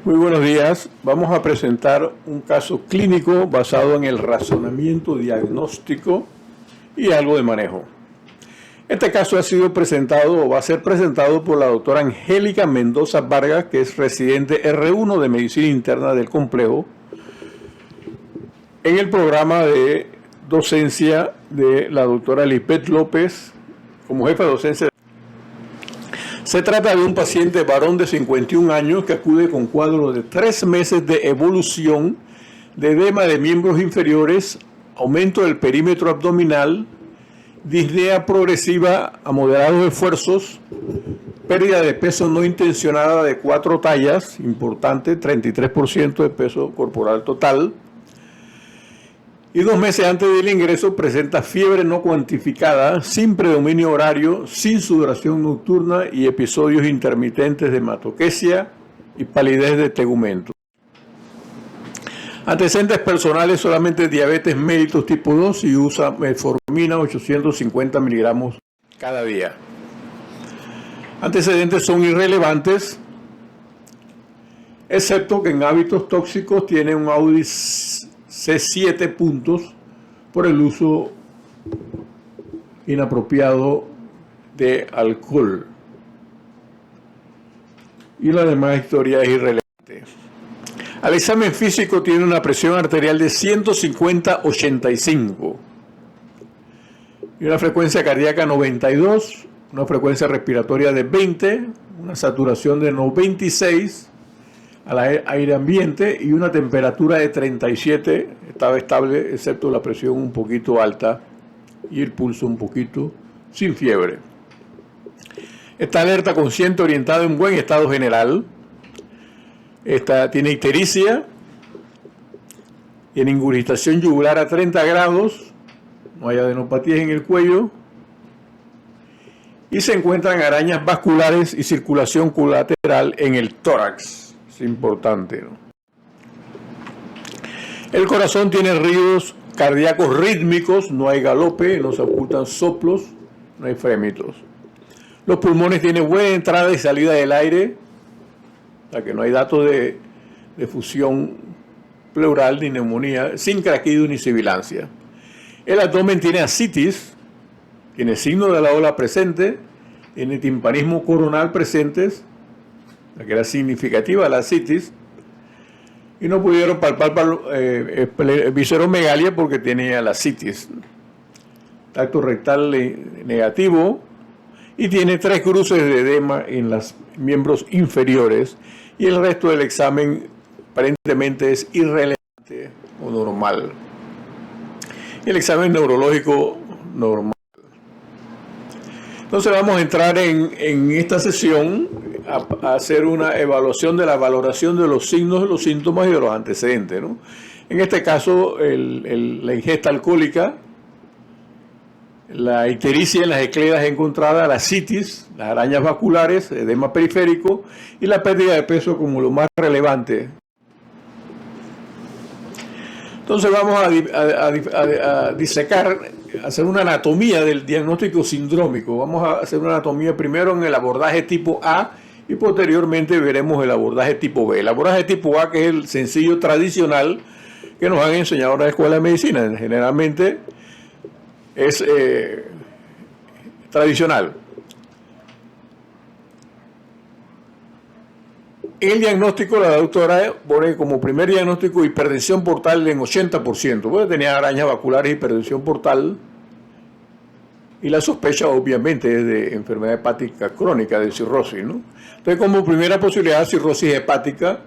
Muy buenos días. Vamos a presentar un caso clínico basado en el razonamiento diagnóstico y algo de manejo. Este caso ha sido presentado o va a ser presentado por la doctora Angélica Mendoza Vargas, que es residente R1 de Medicina Interna del complejo, en el programa de docencia de la doctora Lisbeth López como jefa de docencia. Se trata de un paciente varón de 51 años que acude con cuadro de 3 meses de evolución de edema de miembros inferiores, aumento del perímetro abdominal, disnea progresiva a moderados esfuerzos, pérdida de peso no intencionada de 4 tallas, importante, 33% de peso corporal total, y 2 meses antes del ingreso presenta fiebre no cuantificada, sin predominio horario, sin sudoración nocturna y episodios intermitentes de hematoquesia y palidez de tegumento. Antecedentes personales: solamente diabetes mellitus tipo 2 y usa metformina 850 miligramos cada día. Antecedentes son irrelevantes, excepto que en hábitos tóxicos tiene un Audi C7 puntos por el uso inapropiado de alcohol. Y la demás historia es irrelevante. Al examen físico tiene una presión arterial de 150/85 y una frecuencia cardíaca 92, una frecuencia respiratoria de 20, una saturación de 96 al aire ambiente y una temperatura de 37, estaba estable excepto la presión un poquito alta y el pulso un poquito, sin fiebre. Está alerta, consciente, orientado, en buen estado general. Tiene ictericia, tiene ingurgitación yugular a 30 grados, no hay adenopatías en el cuello y se encuentran arañas vasculares y circulación colateral en el tórax. Es importante, ¿no? El corazón tiene ríos cardíacos rítmicos, no hay galope, no se ocultan soplos, no hay frémitos. Los pulmones tienen buena entrada y salida del aire, o sea que no hay datos de fusión pleural ni neumonía, sin craquido ni sibilancia. El abdomen tiene ascitis, tiene signo de la ola presente, tiene timpanismo coronal presentes, la que era significativa la ascitis, y no pudieron palpar visceromegalia porque tenía la ascitis. Tacto rectal negativo y tiene 3 cruces de edema en los miembros inferiores y el resto del examen aparentemente es irrelevante o normal. El examen neurológico normal. Entonces vamos a entrar en esta sesión a hacer una evaluación de la valoración de los signos, de los síntomas y de los antecedentes, ¿no? En este caso, la ingesta alcohólica, la ictericia en las escleras encontradas, la citis, las arañas vasculares, edema periférico y la pérdida de peso como lo más relevante. Entonces vamos a disecar, hacer una anatomía del diagnóstico sindrómico. Vamos a hacer una anatomía primero en el abordaje tipo A y posteriormente veremos el abordaje tipo B. El abordaje tipo A, que es el sencillo tradicional que nos han enseñado en la escuela de medicina, generalmente es tradicional. El diagnóstico, la doctora pone como primer diagnóstico hipertensión portal en 80%, porque tenía arañas vasculares, hipertensión portal, y la sospecha obviamente es de enfermedad hepática crónica, de cirrosis, ¿no? Entonces, como primera posibilidad, cirrosis hepática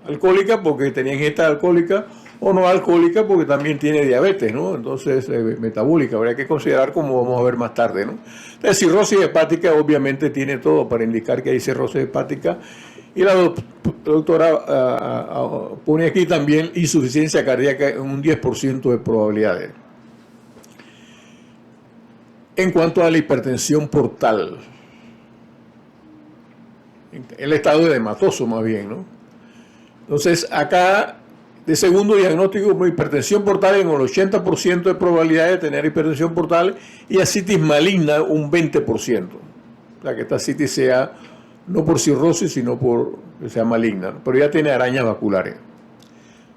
alcohólica, porque tenía ingesta alcohólica, o no alcohólica, porque también tiene diabetes, ¿no? Entonces, metabólica, habría que considerar, como vamos a ver más tarde, ¿no? Entonces, cirrosis hepática obviamente tiene todo para indicar que hay cirrosis hepática. Y la doctora pone aquí también insuficiencia cardíaca en un 10% de probabilidades. En cuanto a la hipertensión portal, el estado edematoso más bien, ¿no? Entonces, acá, de segundo diagnóstico, como hipertensión portal en el 80% de probabilidad de tener hipertensión portal y ascitis maligna un 20%. O sea, que esta ascitis sea no por cirrosis, sino por que sea maligna, pero ya tiene arañas vasculares.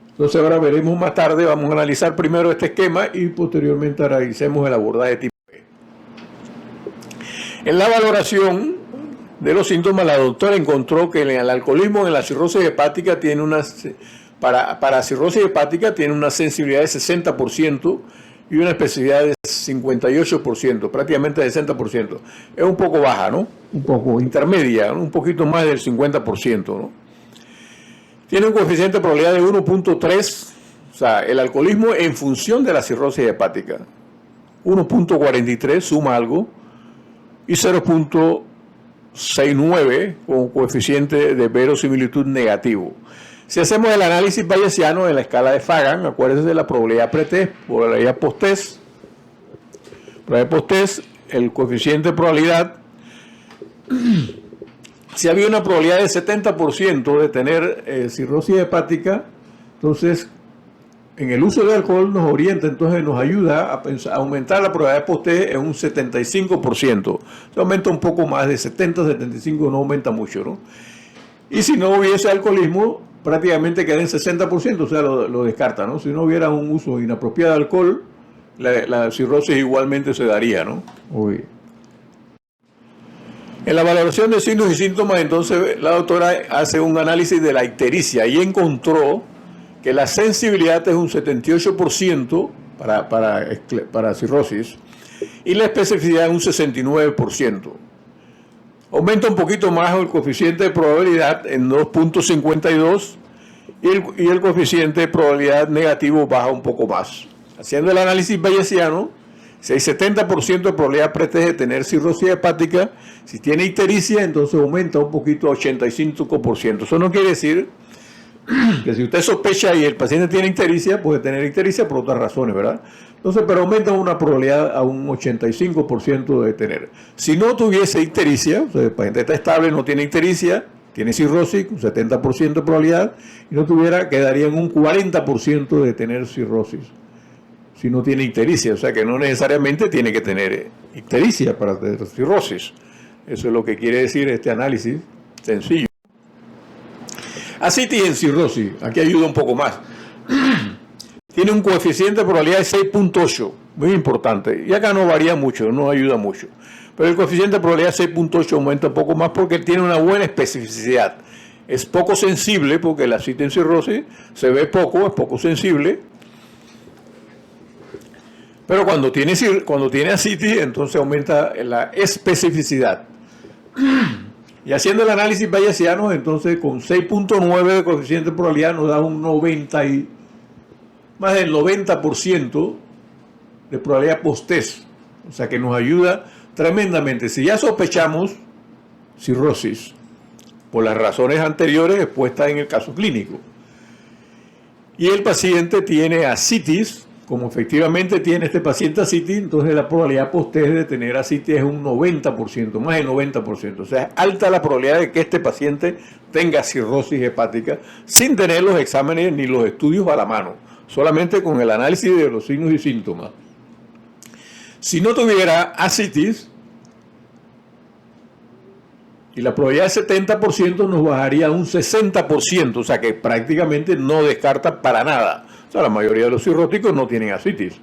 Entonces ahora veremos más tarde, vamos a analizar primero este esquema y posteriormente analicemos el abordaje tipo B. En la valoración de los síntomas, la doctora encontró que el alcoholismo en la cirrosis hepática tiene para cirrosis hepática tiene una sensibilidad de 60% y una especificidad de 58%, prácticamente de 60%. Es un poco baja, ¿no? Un poco intermedia, ¿no? Un poquito más del 50%, ¿no? Tiene un coeficiente de probabilidad de 1.3, o sea, el alcoholismo en función de la cirrosis hepática. 1.43 suma algo y 0.69 con coeficiente de verosimilitud negativo. Si hacemos el análisis bayesiano en la escala de Fagan, acuérdense de la probabilidad pretest, probabilidad posttest. Probabilidad posttest, el coeficiente de probabilidad. Si había una probabilidad de 70% de tener cirrosis hepática, entonces en el uso del alcohol nos orienta, entonces nos ayuda a aumentar la probabilidad posttest en un 75%. Se aumenta un poco más de 70, 75, no aumenta mucho, ¿no? Y si no hubiese alcoholismo, prácticamente queda en 60%, o sea, lo descarta, ¿no? Si no hubiera un uso inapropiado de alcohol, la cirrosis igualmente se daría, ¿no? Uy. En la valoración de signos y síntomas, entonces, la doctora hace un análisis de la ictericia y encontró que la sensibilidad es un 78% para cirrosis y la especificidad es un 69%. Aumenta un poquito más el coeficiente de probabilidad en 2.52 y el coeficiente de probabilidad negativo baja un poco más. Haciendo el análisis bayesiano, si hay 70% de probabilidad pretest de tener cirrosis hepática, si tiene ictericia, entonces aumenta un poquito a 85%. Eso no quiere decir que si usted sospecha y el paciente tiene ictericia, puede tener ictericia por otras razones, ¿verdad? Entonces, pero aumenta una probabilidad a un 85% de tener. Si no tuviese ictericia, o sea, el paciente está estable, no tiene ictericia, tiene cirrosis, un 70% de probabilidad, y no tuviera, quedaría en un 40% de tener cirrosis. Si no tiene ictericia, o sea que no necesariamente tiene que tener ictericia para tener cirrosis. Eso es lo que quiere decir este análisis sencillo. Ascitis en cirrosis, aquí ayuda un poco más. Tiene un coeficiente de probabilidad de 6.8, muy importante. Y acá no varía mucho, no ayuda mucho. Pero el coeficiente de probabilidad de 6.8 aumenta un poco más porque tiene una buena especificidad. Es poco sensible porque la ascitis en cirrosis se ve poco, es poco sensible. Pero cuando tiene ascitis, entonces aumenta la especificidad. Y haciendo el análisis bayesiano, entonces con 6.9 de coeficiente de probabilidad nos da un más del 90% de probabilidad posttest. O sea que nos ayuda tremendamente. Si ya sospechamos cirrosis por las razones anteriores expuestas en el caso clínico y el paciente tiene ascitis, como efectivamente tiene este paciente ascitis, entonces la probabilidad posttest de tener ascitis es un 90%, más del 90%. O sea, es alta la probabilidad de que este paciente tenga cirrosis hepática sin tener los exámenes ni los estudios a la mano, solamente con el análisis de los signos y síntomas. Si no tuviera ascitis, y la probabilidad de 70% nos bajaría a un 60%, o sea que prácticamente no descarta para nada. O sea, la mayoría de los cirróticos no tienen ascitis.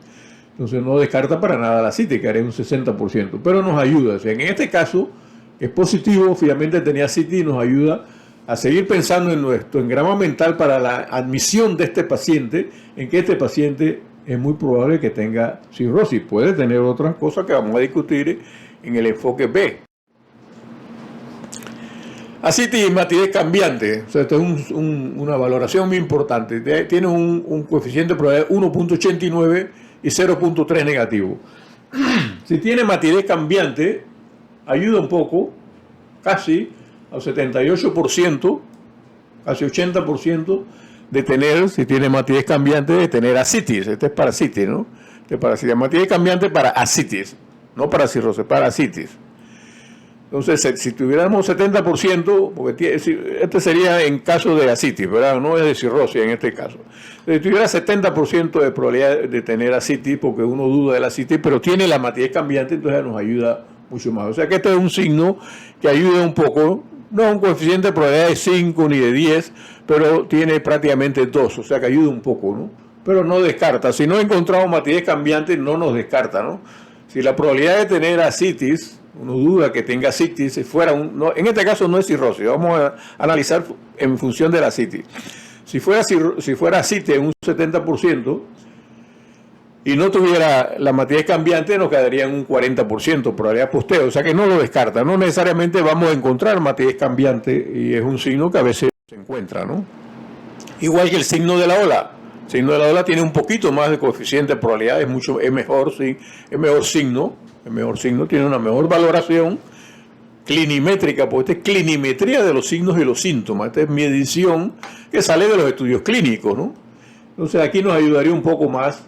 Entonces no descarta para nada la ascitis, que haría un 60%. Pero nos ayuda. O sea, en este caso es positivo, finalmente tenía ascitis y nos ayuda a seguir pensando en nuestro engrama mental para la admisión de este paciente, en que este paciente es muy probable que tenga cirrosis. Puede tener otras cosas que vamos a discutir en el enfoque B. Ascitis y matidez cambiante, o sea, esto es una valoración muy importante. Tiene un coeficiente de probabilidad de 1.89 y 0.3 negativo. Si tiene matidez cambiante, ayuda un poco, casi al 78%, casi 80% de tener, si tiene matidez cambiante, de tener ascitis. Este es para ascitis, ¿no? Este es para ascitis. Matidez cambiante para ascitis, no para cirrosis, para ascitis. Entonces, si tuviéramos 70%, porque este sería en caso de ascitis, ¿verdad? No es de cirrosis en este caso. Si tuviera 70% de probabilidad de tener ascitis, porque uno duda de la ascitis, pero tiene la matidez cambiante, entonces nos ayuda mucho más. O sea que este es un signo que ayuda un poco, No es un coeficiente de probabilidad de 5 ni de 10, pero tiene prácticamente 2, o sea que ayuda un poco, ¿no? Pero no descarta. Si no encontramos matidez cambiante, no nos descarta, ¿no? Si la probabilidad de tener ascitis, uno duda que tenga ascitis, si fuera en este caso no es cirrosis, vamos a analizar en función de la ascitis. Si fuera ascitis en un 70%, y no tuviera la matidez cambiante, nos quedaría en un 40% probabilidad posteo, o sea que no lo descarta. No necesariamente vamos a encontrar matidez cambiante y es un signo que a veces se encuentra, ¿no? Igual que el signo de la ola. El signo de la ola tiene un poquito más de coeficiente de probabilidad, es mejor signo, tiene una mejor valoración clinimétrica, porque esta es clinimetría de los signos y los síntomas, esta es medición que sale de los estudios clínicos, ¿no? Entonces aquí nos ayudaría un poco más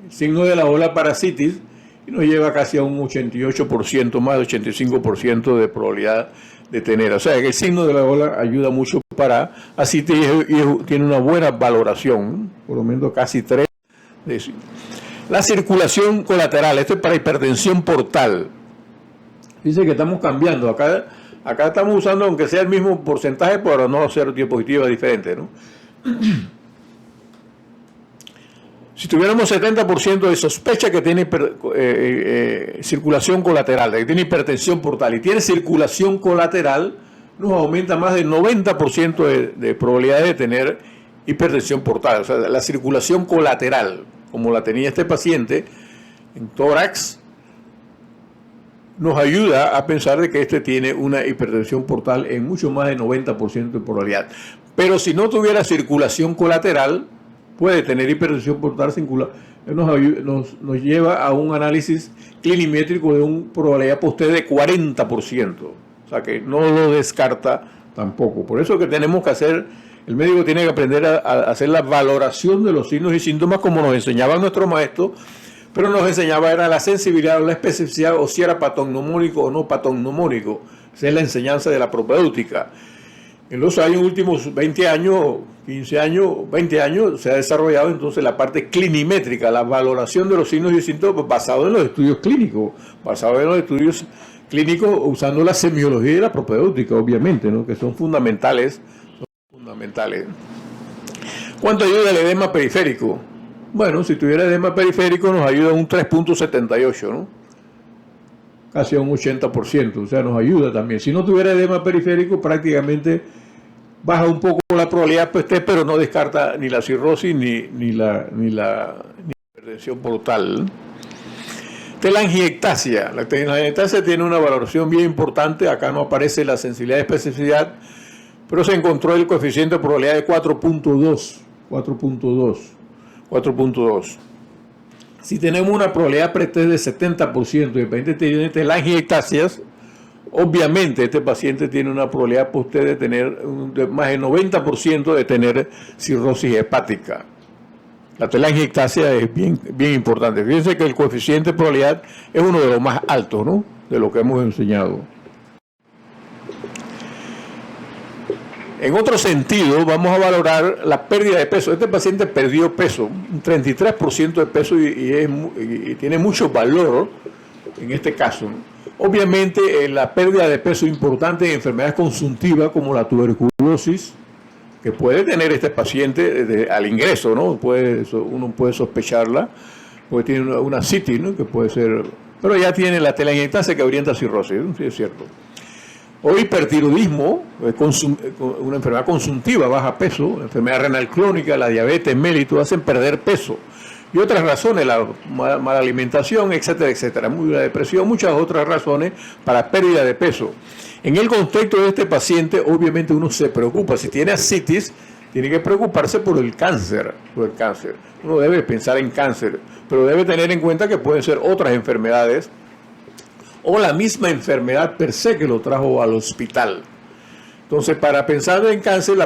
el signo de la ola para ascitis y nos lleva casi a un 88%, más de 85% de probabilidad de tener. O sea que el signo de la ola ayuda mucho para ascitis y tiene una buena valoración, por lo menos casi 3. La circulación colateral, esto es para hipertensión portal. Dice que estamos cambiando, acá estamos usando aunque sea el mismo porcentaje para no hacer diapositivas diferentes, ¿no? Si tuviéramos 70% de sospecha que tiene circulación colateral, que tiene hipertensión portal y tiene circulación colateral, nos aumenta más del 90% de probabilidad de tener hipertensión portal. O sea, la circulación colateral, como la tenía este paciente en tórax, nos ayuda a pensar de que este tiene una hipertensión portal en mucho más del 90% de probabilidad. Pero si no tuviera circulación colateral, puede tener hipertensión portal singular, nos lleva a un análisis clinimétrico de una probabilidad posteo de 40%. O sea que no lo descarta tampoco. Por eso que tenemos que hacer, el médico tiene que aprender a hacer la valoración de los signos y síntomas como nos enseñaba nuestro maestro, pero nos enseñaba era la sensibilidad o la especificidad, o si era patognomónico o no patognomónico. Esa es la enseñanza de la propéutica. En los últimos 20 años, 15 años, 20 años, se ha desarrollado entonces la parte clinimétrica, la valoración de los signos y síntomas basado en los estudios clínicos, usando la semiología y la propéutica, obviamente, ¿no? Que son fundamentales. ¿Cuánto ayuda el edema periférico? Bueno, si tuviera edema periférico nos ayuda un 3.78, ¿no? Casi a un 80%, o sea, nos ayuda también. Si no tuviera edema periférico, prácticamente baja un poco la probabilidad, pero no descarta ni la cirrosis ni la hipertensión portal. Telangiectasia. La telangiectasia tiene una valoración bien importante. Acá no aparece la sensibilidad y especificidad, pero se encontró el coeficiente de probabilidad de 4.2. Si tenemos una probabilidad pretest de 70% y el paciente tiene telangiectasias, obviamente este paciente tiene una probabilidad posterior de tener más del 90% de tener cirrosis hepática. La telangiectasia es bien importante. Fíjense que el coeficiente de probabilidad es uno de los más altos, ¿no? De lo que hemos enseñado. En otro sentido, vamos a valorar la pérdida de peso. Este paciente perdió peso, un 33% de peso y tiene mucho valor en este caso, ¿no? Obviamente, la pérdida de peso es importante en enfermedades consuntivas como la tuberculosis, que puede tener este paciente al ingreso, ¿no? Uno puede sospecharla, porque tiene una ascitis, ¿no? Que puede ser, pero ya tiene la telangiectasia que orienta a cirrosis, ¿no? Sí, es cierto. O hipertiroidismo, una enfermedad consuntiva, baja peso, enfermedad renal crónica, la diabetes mellitus, hacen perder peso. Y otras razones, la mala alimentación, etcétera, etcétera. La depresión, muchas otras razones para pérdida de peso. En el contexto de este paciente, obviamente uno se preocupa. Si tiene ascitis, tiene que preocuparse por el cáncer. Uno debe pensar en cáncer, pero debe tener en cuenta que pueden ser otras enfermedades o la misma enfermedad per se que lo trajo al hospital. Entonces, para pensar en cáncer,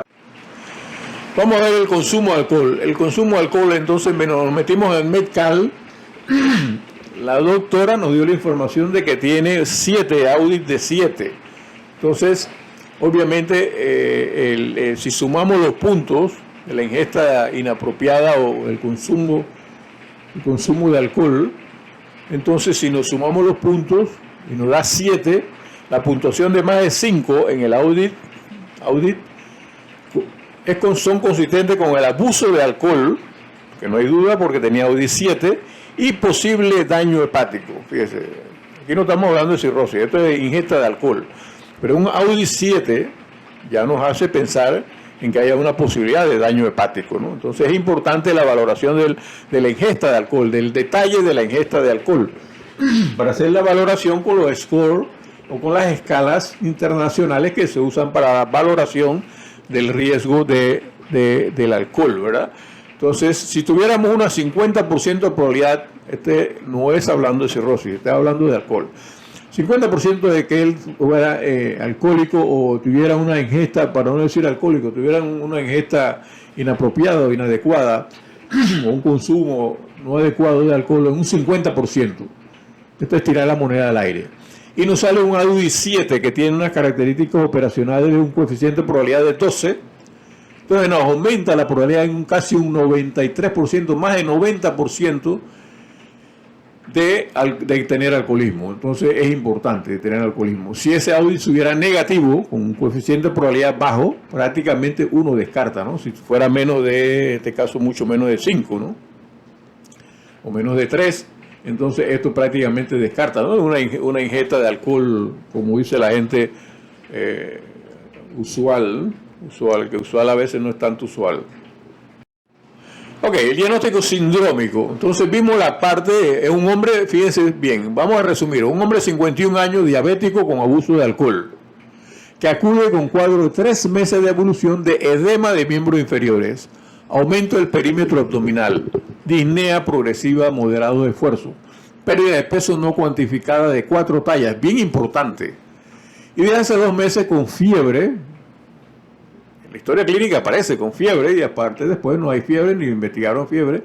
vamos a ver el consumo de alcohol. El consumo de alcohol, entonces, nos metimos en Medcal. La doctora nos dio la información de que tiene 7 audits de 7. Entonces, obviamente, si sumamos los puntos de la ingesta inapropiada o el consumo de alcohol, entonces si nos sumamos los puntos y nos da 7, la puntuación de más de 5 en el audit son consistentes con el abuso de alcohol, que no hay duda porque tenía audit 7, y posible daño hepático. Fíjese, aquí no estamos hablando de cirrosis, esto es ingesta de alcohol, pero un audit 7 ya nos hace pensar en que haya una posibilidad de daño hepático, ¿no? Entonces es importante la valoración de la ingesta de alcohol, del detalle de la ingesta de alcohol, para hacer la valoración con los scores o con las escalas internacionales que se usan para la valoración del riesgo del alcohol, ¿verdad? Entonces, si tuviéramos una 50% de probabilidad, no es hablando de cirrosis, está hablando de alcohol. 50% de que él fuera alcohólico o tuviera una ingesta, para no decir alcohólico, tuviera una ingesta inapropiada o inadecuada o un consumo no adecuado de alcohol en un 50%. Esto es tirar la moneda al aire. Y nos sale un audit 7 que tiene unas características operacionales de un coeficiente de probabilidad de 12. Entonces nos aumenta la probabilidad en casi un 93%, más de 90%, de tener alcoholismo. Entonces es importante tener alcoholismo. Si ese audit estuviera negativo, con un coeficiente de probabilidad bajo, prácticamente uno descarta, ¿no? Si fuera menos de, en este caso, mucho menos de 5, ¿no? O menos de 3, entonces esto prácticamente descarta, ¿no? Una ingesta de alcohol, como dice la gente, usual, que usual a veces no es tanto usual. Ok, el diagnóstico sindrómico. Entonces vimos la parte, es un hombre, fíjense bien, vamos a resumir, un hombre de 51 años, diabético con abuso de alcohol, que acude con cuadro de 3 meses de evolución de edema de miembros inferiores, aumento del perímetro abdominal, disnea progresiva moderado de esfuerzo, pérdida de peso no cuantificada de 4 tallas, bien importante, y de hace 2 meses con fiebre. La historia clínica aparece con fiebre y aparte después no hay fiebre ni investigaron fiebre.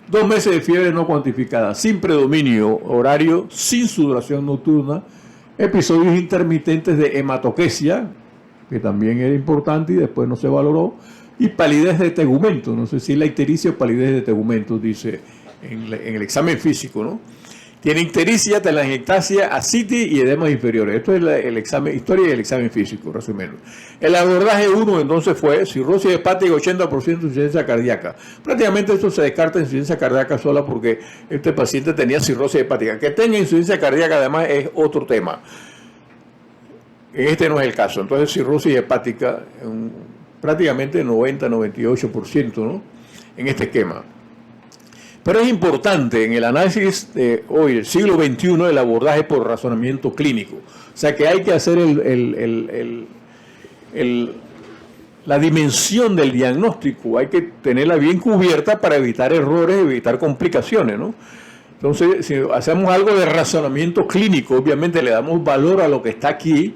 2 meses de fiebre no cuantificada, sin predominio horario, sin sudoración nocturna, episodios intermitentes de hematoquesia, que también era importante y después no se valoró, y palidez de tegumento, no sé si la ictericia o palidez de tegumento, dice en el examen físico, ¿no? Tiene ictericia, telangiectasia, ascitis y edemas inferiores. Esto es el examen, historia y el examen físico, resumiendo. El abordaje 1 entonces fue cirrosis hepática, 80% de insuficiencia cardíaca. Prácticamente esto se descarta en insuficiencia cardíaca sola porque este paciente tenía cirrosis hepática. Que tenga insuficiencia cardíaca además es otro tema. Este no es el caso. Entonces cirrosis hepática, prácticamente 90-98%, ¿no? En este esquema. Pero es importante en el análisis de hoy, el siglo XXI, el abordaje por razonamiento clínico. O sea que hay que hacer la dimensión del diagnóstico, hay que tenerla bien cubierta para evitar errores, evitar complicaciones, ¿no? Entonces, si hacemos algo de razonamiento clínico, obviamente le damos valor a lo que está aquí.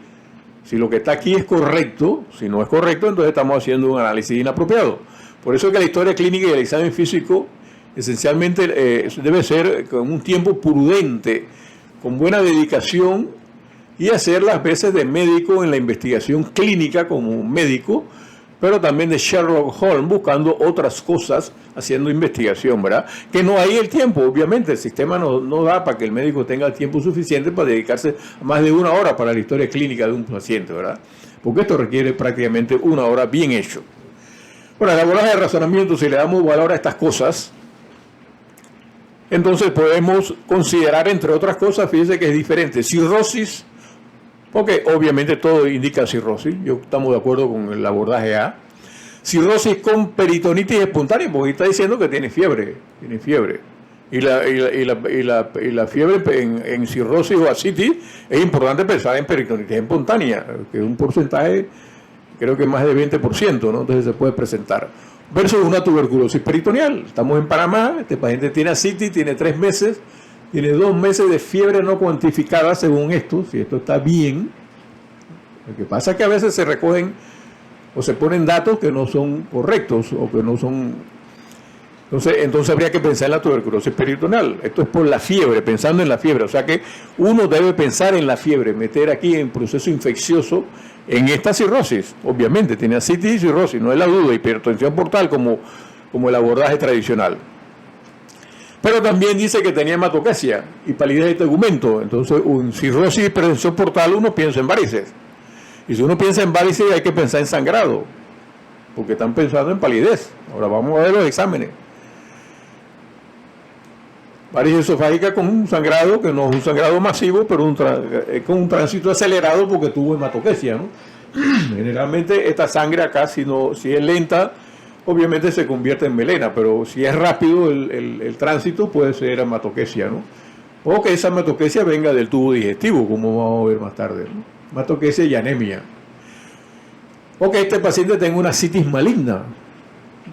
Si lo que está aquí es correcto, si no es correcto, entonces estamos haciendo un análisis inapropiado. Por eso es que la historia clínica y el examen físico esencialmente debe ser con un tiempo prudente, con buena dedicación y hacer las veces de médico en la investigación clínica como médico, pero también de Sherlock Holmes buscando otras cosas, haciendo investigación, ¿verdad? Que no hay el tiempo, obviamente, el sistema no da para que el médico tenga el tiempo suficiente para dedicarse a más de 1 hora para la historia clínica de un paciente, ¿verdad? Porque esto requiere prácticamente 1 hora bien hecho. Bueno, el abordaje de razonamiento, si le damos valor a estas cosas, entonces podemos considerar, entre otras cosas, fíjense que es diferente. Cirrosis, porque obviamente todo indica cirrosis, estamos de acuerdo con el abordaje A. Cirrosis con peritonitis espontánea, porque está diciendo que tiene fiebre. Y la fiebre en cirrosis o ascitis, es importante pensar en peritonitis espontánea, que es un porcentaje, creo que más de 20%, ¿no? Entonces se puede presentar. Versus una tuberculosis peritoneal. Estamos en Panamá, este paciente tiene ascitis, tiene 3 meses, tiene 2 meses de fiebre no cuantificada según esto, si esto está bien. Lo que pasa es que a veces se recogen o se ponen datos que no son correctos o que no son... Entonces habría que pensar en la tuberculosis peritoneal. Esto es por la fiebre, pensando en la fiebre. O sea que uno debe pensar en la fiebre, meter aquí en proceso infeccioso en esta cirrosis. Obviamente tiene ascitis y cirrosis, no es la duda, hipertensión portal como el abordaje tradicional. Pero también dice que tenía hematoquesia y palidez de tegumento. Entonces, un cirrosis y hipertensión portal, uno piensa en varices. Y si uno piensa en varices, hay que pensar en sangrado, porque están pensando en palidez. Ahora vamos a ver los exámenes. Varices esofágica con un sangrado, que no es un sangrado masivo, pero con un tránsito acelerado porque tuvo hematoquesia, ¿no? Generalmente esta sangre acá, si es lenta, obviamente se convierte en melena, pero si es rápido el tránsito, puede ser hematoquesia, ¿no? O que esa hematoquesia venga del tubo digestivo, como vamos a ver más tarde, ¿no? Hematoquesia y anemia. O que este paciente tenga una citis maligna,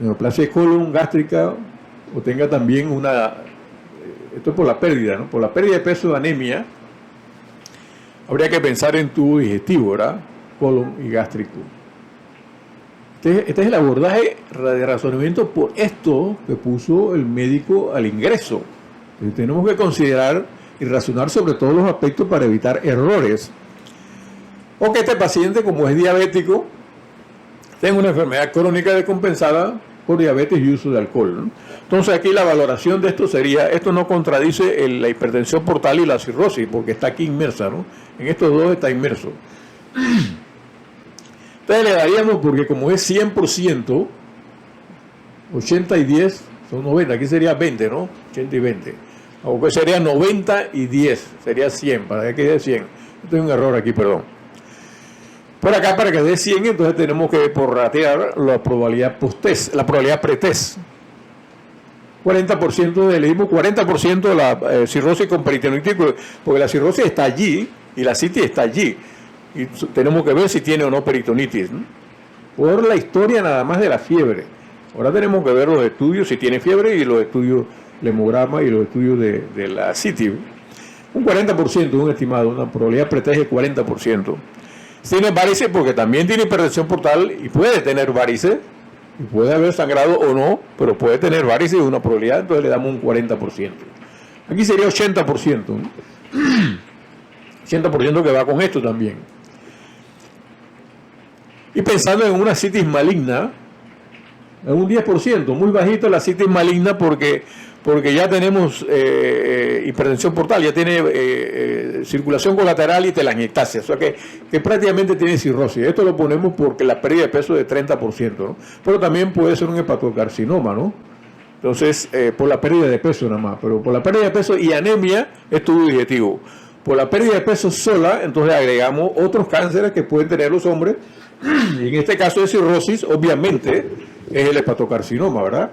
neoplasia de colon gástrica, o tenga también esto es por la pérdida, ¿no? Por la pérdida de peso de anemia, habría que pensar en tubo digestivo, ¿verdad? Colon y gástrico. Este es el abordaje de razonamiento por esto que puso el médico al ingreso. Entonces, tenemos que considerar y razonar sobre todos los aspectos para evitar errores. O que este paciente, como es diabético, tenga una enfermedad crónica descompensada por diabetes y uso de alcohol, ¿no? Entonces aquí la valoración de esto sería, esto no contradice la hipertensión portal y la cirrosis, porque está aquí inmersa, ¿no? En estos dos está inmerso. Entonces le daríamos, porque como es 100%, 80 y 10 son 90, aquí sería 20, ¿no? 80 y 20. O sería 90 y 10, sería 100, para que quede 100. Esto es un error aquí, perdón. Por acá, para que dé 100, entonces tenemos que prorratear la probabilidad post-test, la probabilidad pre-test. 40% le dimos 40% de la cirrosis con peritonitis, porque la cirrosis está allí y la citis está allí. Y tenemos que ver si tiene o no peritonitis, ¿no? Por la historia nada más de la fiebre. Ahora tenemos que ver los estudios, si tiene fiebre, y los estudios, el hemograma y los estudios de la citis. Un 40%, un estimado, una probabilidad pretest de 40%. Tiene varices porque también tiene hipertensión portal y puede tener varices, y puede haber sangrado o no, pero puede tener varices y una probabilidad, entonces le damos un 40%. Aquí sería 80%, ¿no? 80% que va con esto también. Y pensando en una citis maligna, en un 10%, muy bajito la citis maligna porque ya tenemos hipertensión portal, ya tiene circulación colateral y telangiectasia, o sea que prácticamente tiene cirrosis. Esto lo ponemos porque la pérdida de peso es de 30%, ¿no? Pero también puede ser un hepatocarcinoma, ¿no? Entonces, por la pérdida de peso nada más, pero por la pérdida de peso y anemia es tubo digestivo. Por la pérdida de peso sola, entonces agregamos otros cánceres que pueden tener los hombres, y en este caso de cirrosis, obviamente, es el hepatocarcinoma, ¿verdad?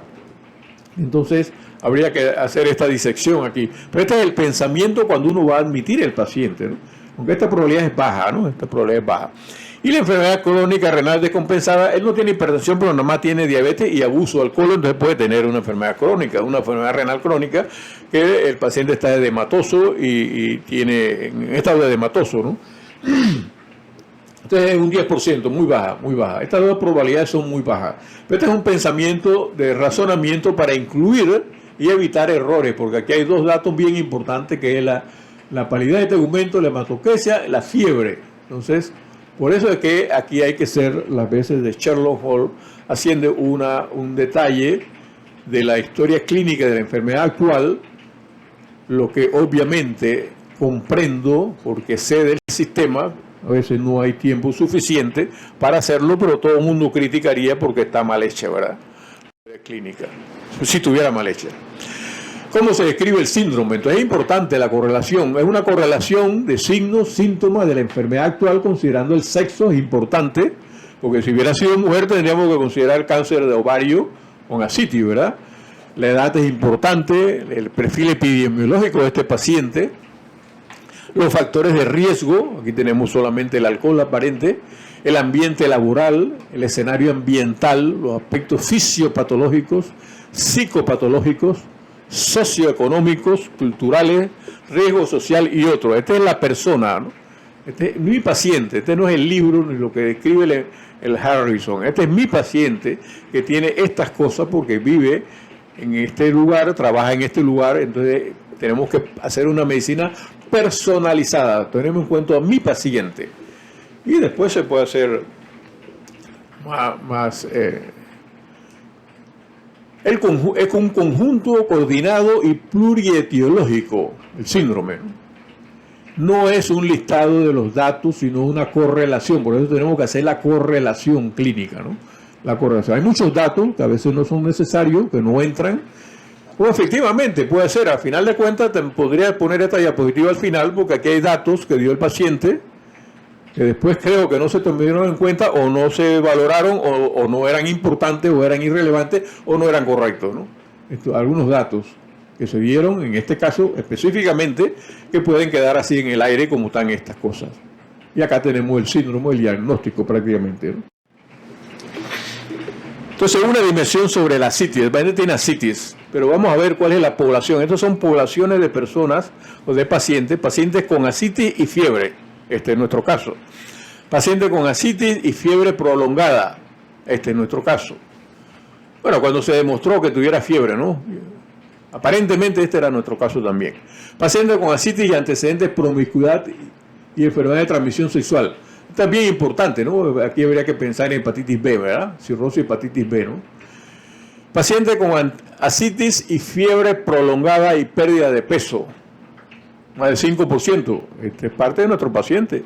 Entonces, habría que hacer esta disección aquí. Pero este es el pensamiento cuando uno va a admitir el paciente, ¿no? Aunque esta probabilidad es baja, ¿no? Esta probabilidad es baja. Y la enfermedad crónica renal descompensada, él no tiene hipertensión, pero nada más tiene diabetes y abuso de alcohol, entonces puede tener una enfermedad crónica, una enfermedad renal crónica, que el paciente está edematoso y tiene en estado edematoso, ¿no? Entonces es un 10%, muy baja, muy baja. Estas dos probabilidades son muy bajas. Pero este es un pensamiento de razonamiento para incluir y evitar errores, porque aquí hay dos datos bien importantes, que es la palidez de tegumento, la hematoquesia, la fiebre. Entonces, por eso es que aquí hay que ser las veces de Sherlock Holmes, haciendo un detalle de la historia clínica de la enfermedad actual, lo que obviamente comprendo porque sé del sistema. A veces no hay tiempo suficiente para hacerlo, pero todo el mundo criticaría porque está mal hecha, ¿verdad? La clínica, si tuviera mal hecha. ¿Cómo se describe el síndrome? Entonces es importante la correlación. Es una correlación de signos, síntomas de la enfermedad actual, considerando el sexo, es importante, porque si hubiera sido mujer tendríamos que considerar cáncer de ovario con ascitis, ¿verdad? La edad es importante, el perfil epidemiológico de este paciente, los factores de riesgo, aquí tenemos solamente el alcohol aparente, el ambiente laboral, el escenario ambiental, los aspectos fisiopatológicos, psicopatológicos, socioeconómicos, culturales, riesgo social y otros. Esta es la persona, ¿no? Este es mi paciente, este no es el libro ni lo que describe el Harrison. Este es mi paciente que tiene estas cosas porque vive en este lugar, trabaja en este lugar, entonces tenemos que hacer una medicina personalizada. Tenemos en cuenta a mi paciente. Y después se puede hacer más Es un conjunto coordinado y plurietiológico, el síndrome. No es un listado de los datos, sino una correlación. Por eso tenemos que hacer la correlación clínica, ¿no? La correlación. Hay muchos datos que a veces no son necesarios, que no entran. O efectivamente, puede ser, al final de cuentas, te podría poner esta diapositiva al final, porque aquí hay datos que dio el paciente, que después creo que no se tomaron en cuenta, o no se valoraron, o no eran importantes, o eran irrelevantes, o no eran correctos, ¿no? Algunos datos que se dieron, en este caso específicamente, que pueden quedar así en el aire como están estas cosas. Y acá tenemos el síndrome, el diagnóstico prácticamente, ¿no? Entonces, una dimensión sobre la asitis. El paciente tiene asitis, pero vamos a ver cuál es la población. Estas son poblaciones de personas o de pacientes con asitis y fiebre. Este es nuestro caso. Paciente con asitis y fiebre prolongada. Este es nuestro caso. Bueno, cuando se demostró que tuviera fiebre, ¿no? Aparentemente este era nuestro caso también. Paciente con asitis y antecedentes de promiscuidad y enfermedad de transmisión sexual. También importante, ¿no? Aquí habría que pensar en hepatitis B, ¿verdad? Cirrosis, hepatitis B, ¿no? Paciente con asitis y fiebre prolongada y pérdida de peso. Más del 5%. Este es parte de nuestro paciente.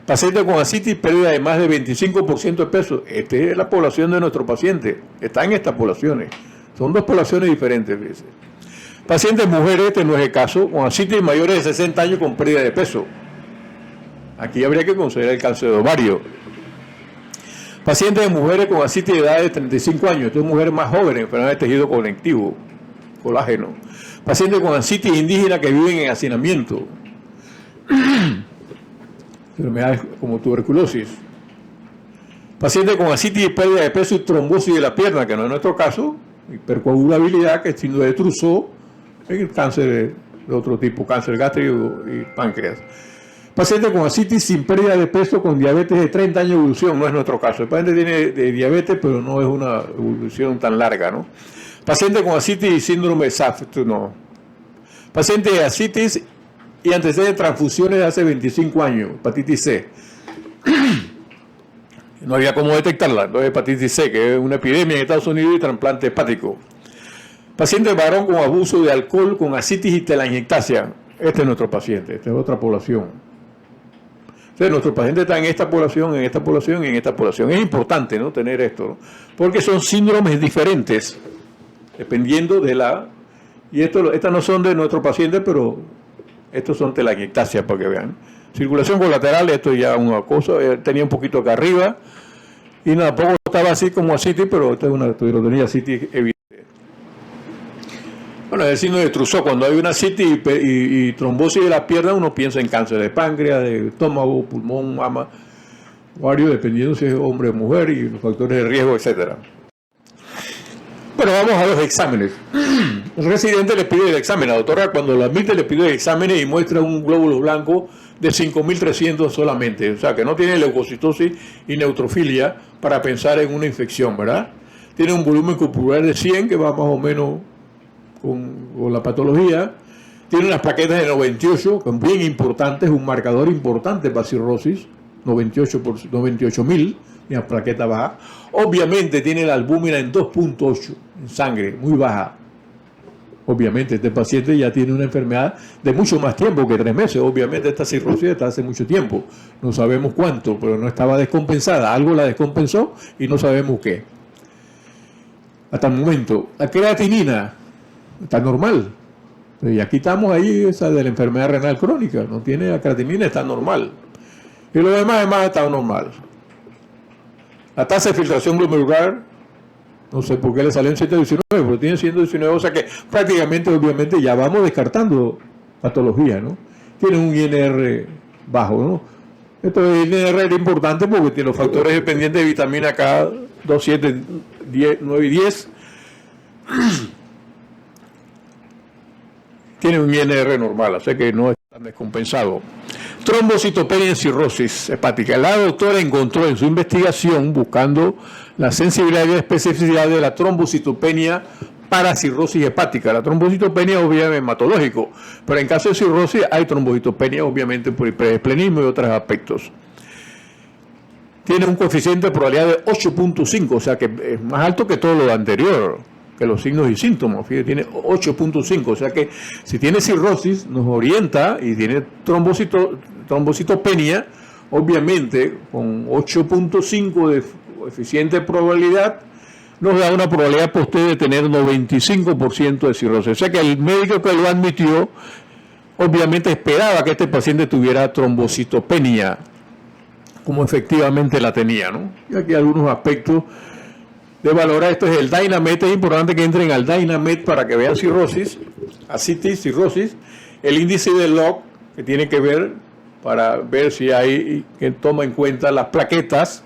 Paciente con asitis, pérdida de más de 25% de peso. Esta es la población de nuestro paciente. Está en estas poblaciones. Son dos poblaciones diferentes, fíjense. Pacientes mujeres, este no es el caso, con asitis mayores de 60 años con pérdida de peso. Aquí habría que considerar el cáncer de ovario. Pacientes de mujeres con asitis de edad de 35 años, entonces mujeres más jóvenes, enfermedad de tejido conectivo, colágeno. Pacientes con asitis indígenas que viven en hacinamiento. Enfermedades como tuberculosis. Pacientes con asitis y pérdida de peso y trombosis de la pierna, que no es nuestro caso. Hipercoagulabilidad, que es síndrome de Trousseau, el cáncer de otro tipo, cáncer gástrico y páncreas. Paciente con asitis sin pérdida de peso con diabetes de 30 años de evolución, no es nuestro caso. El paciente tiene diabetes, pero no es una evolución tan larga, ¿no? Paciente con asitis y síndrome de SAF, no. Paciente de asitis y antecedentes de transfusiones de hace 25 años, hepatitis C. No había cómo detectarla, entonces hepatitis C, que es una epidemia en Estados Unidos y trasplante hepático. Paciente varón con abuso de alcohol, con asitis y telangiectasia. Este es nuestro paciente, esta es otra población. Entonces, nuestro paciente está en esta población, en esta población y en esta población. Es importante, ¿no?, tener esto, ¿no? Porque son síndromes diferentes, dependiendo de la... Y estas no son de nuestro paciente, pero estos son telangiectasia, para que vean. Circulación colateral, esto ya es una cosa, tenía un poquito acá arriba, y tampoco estaba así como asitis, pero esta es una tiroidectomía evidente. Bueno, es el síndrome de Trousseau. Cuando hay una asitis y trombosis de la pierna, uno piensa en cáncer de páncreas, de estómago, pulmón, mama, ovario, dependiendo si es hombre o mujer y los factores de riesgo, etc. Bueno, vamos a los exámenes. El residente le pide el examen. La doctora, cuando lo admite, le pide exámenes y muestra un glóbulo blanco de 5.300 solamente. O sea, que no tiene leucocitosis y neutrofilia para pensar en una infección, ¿verdad? Tiene un volumen corporal de 100, que va más o menos con la patología. Tiene unas plaquetas de 98, que son bien importantes, un marcador importante para cirrosis, 98.000, una plaqueta baja. Obviamente tiene la albúmina en 2.8 en sangre, muy baja. Obviamente este paciente ya tiene una enfermedad de mucho más tiempo que 3 meses. Obviamente esta cirrosis está hace mucho tiempo, no sabemos cuánto, pero no estaba descompensada, algo la descompensó y no sabemos qué. Hasta el momento, la creatinina está normal. Y aquí estamos ahí, esa de la enfermedad renal crónica, no tiene la creatinina, está normal. Y lo demás, además, está normal. La tasa de filtración glomerular, no sé por qué le salió en 119, pero tiene 119, o sea que prácticamente, obviamente, ya vamos descartando patología, ¿no? Tiene un INR bajo, ¿no? Entonces, el INR era importante porque tiene los factores dependientes de vitamina K, 2, 7, 10, 9 y 10. Tiene un INR normal, o sea que no es tan descompensado. Trombocitopenia en cirrosis hepática. La doctora encontró en su investigación, buscando la sensibilidad y especificidad de la trombocitopenia para cirrosis hepática. La trombocitopenia obviamente es hematológico, pero en caso de cirrosis hay trombocitopenia obviamente por hiperesplenismo y otros aspectos. Tiene un coeficiente de probabilidad de 8.5, o sea que es más alto que todo lo anterior. que los signos y síntomas. Fíjate, tiene 8.5, o sea que si tiene cirrosis nos orienta y tiene trombocitopenia, obviamente con 8.5 de coeficiente de probabilidad nos da una probabilidad por usted de tener 95% de cirrosis. O sea que el médico que lo admitió obviamente esperaba que este paciente tuviera trombocitopenia, como efectivamente la tenía, ¿no? Y aquí algunos aspectos de valorar. Esto es el Dynamet. Es importante que entren al Dynamet para que vean cirrosis, ascitis, cirrosis, el índice de log, que tiene que ver para ver si hay, que toma en cuenta las plaquetas,